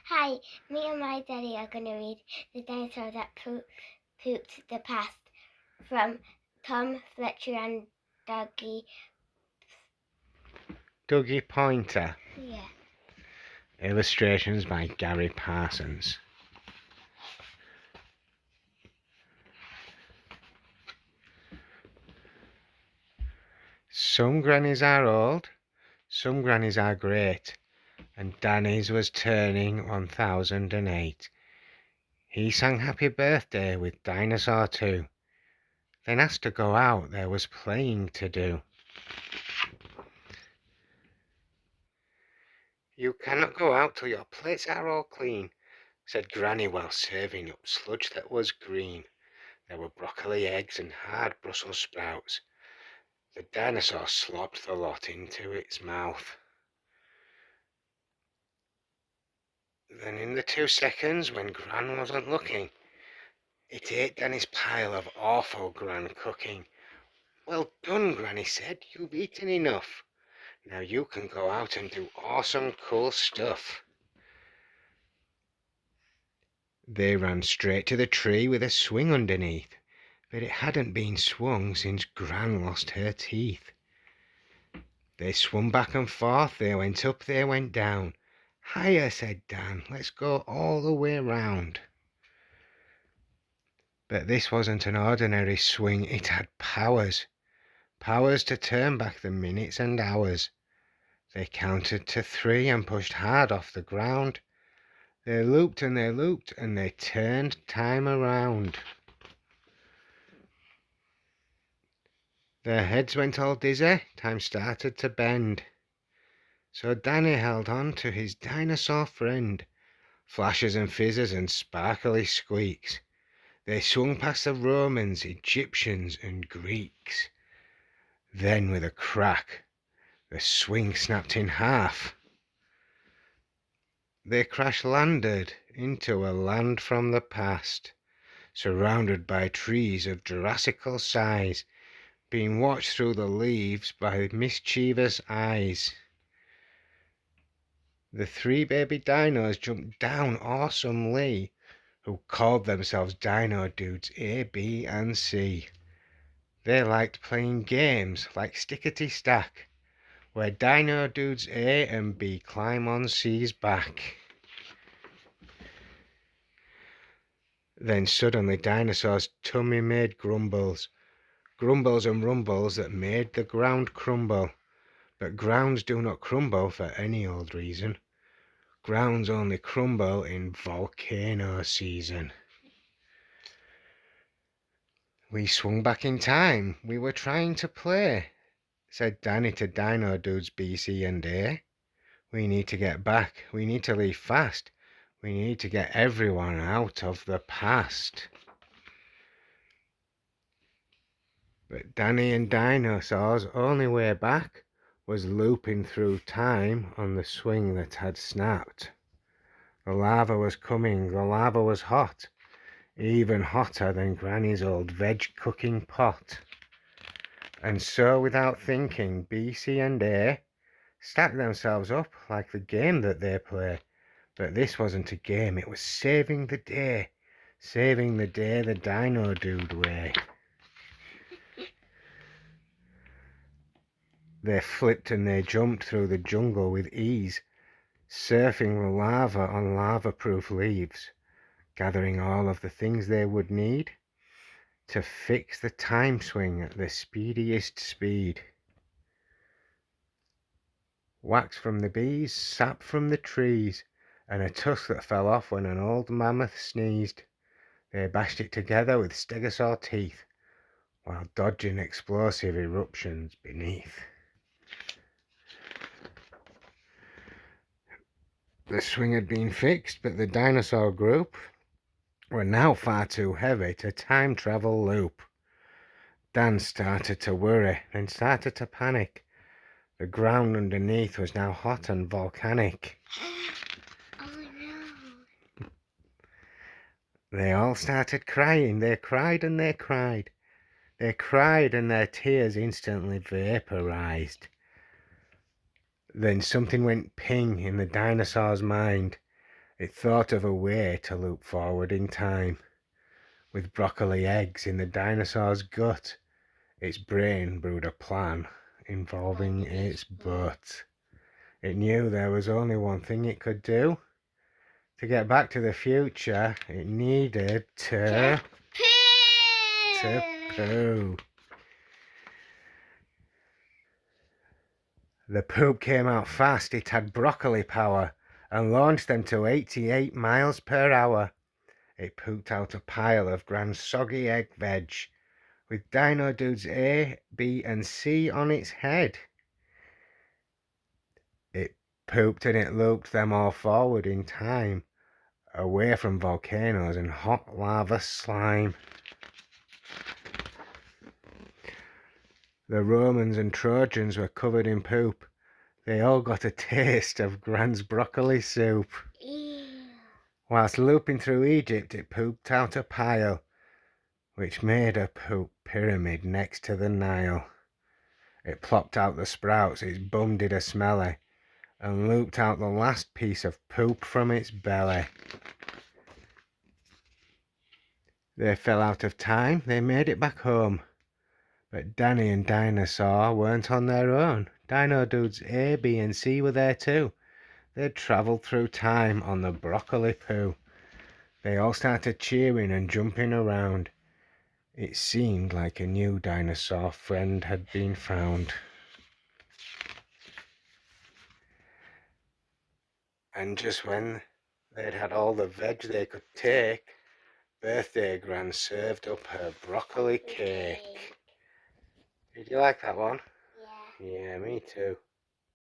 Hi, me and my daddy are going to read The Dinosaur That Pooped the Past from Tom, Fletcher and Dougie Poynter. Yeah. Illustrations by Gary Parsons. Some grannies are old, some grannies are great, and Danny's was turning 1008. He sang happy birthday with Dinosaur too. Then asked to go out, there was playing to do. You cannot go out till your plates are all clean, said Granny while serving up sludge that was green. There were broccoli eggs and hard Brussels sprouts. The dinosaur slopped the lot into its mouth. Then in the 2 seconds when Gran wasn't looking, it ate Danny's pile of awful Gran cooking. Well done, Granny said, you've eaten enough. Now you can go out and do awesome cool stuff. They ran straight to the tree with a swing underneath, but it hadn't been swung since Gran lost her teeth. They swung back and forth, they went up, they went down. Higher, said Dan, let's go all the way round. But this wasn't an ordinary swing, it had powers. Powers to turn back the minutes and hours. They counted to 3 and pushed hard off the ground. They looped and they turned time around. Their heads went all dizzy, time started to bend. So Danny held on to his dinosaur friend. Flashes and fizzes and sparkly squeaks. They swung past the Romans, Egyptians and Greeks. Then with a crack, the swing snapped in half. They crash-landed into a land from the past, surrounded by trees of Jurassical size, being watched through the leaves by mischievous eyes. The 3 baby dinos jumped down awesomely, who called themselves Dino Dudes A, B and C. They liked playing games like Stickety Stack, where Dino Dudes A and B climb on C's back. Then suddenly Dinosaur's tummy made grumbles, grumbles and rumbles that made the ground crumble. But grounds do not crumble for any old reason. Grounds only crumble in volcano season. We swung back in time, we were trying to play, said Danny to Dino Dudes B, C and A. We need to get back, we need to leave fast. We need to get everyone out of the past. But Danny and Dinosaur's only way back was looping through time on the swing that had snapped. The lava was coming, the lava was hot, even hotter than Granny's old veg cooking pot. And so, without thinking, B, C and A stacked themselves up like the game that they play. But this wasn't a game, it was saving the day. Saving the day the Dino Dude way. They flipped and they jumped through the jungle with ease, surfing the lava on lava-proof leaves, gathering all of the things they would need to fix the time swing at the speediest speed. Wax from the bees, sap from the trees, and a tusk that fell off when an old mammoth sneezed. They bashed it together with stegosaur teeth, while dodging explosive eruptions beneath. The swing had been fixed, but the dinosaur group were now far too heavy to time travel loop. Dan started to worry, then started to panic. The ground underneath was now hot and volcanic. Oh no. They all started crying. They cried and they cried. They cried and their tears instantly vaporized. Then something went ping in the dinosaur's mind, It thought of a way to loop forward in time. With broccoli eggs in the dinosaur's gut, its brain brewed a plan involving its butt. It knew there was only one thing it could do. To get back to the future, it needed to poo. The poop came out fast. It had broccoli power and launched them to 88 miles per hour. It pooped out a pile of grand soggy egg veg with Dino Dudes A, B and C on its head. It pooped and it looped them all forward in time, away from volcanoes and hot lava slime. The Romans and Trojans were covered in poop. They all got a taste of Grand's broccoli soup. Ew. Whilst looping through Egypt, it pooped out a pile, which made a poop pyramid next to the Nile. It plopped out the sprouts, its bum did a smelly, and looped out the last piece of poop from its belly. They fell out of time, they made it back home. But Danny and Dinosaur weren't on their own. Dino Dudes A, B and C were there too. They'd travelled through time on the broccoli poo. They all started cheering and jumping around. It seemed like a new dinosaur friend had been found. And just when they'd had all the veg they could take, Birthday Gran served up her broccoli cake. Did you like that one? Yeah. Yeah, me too.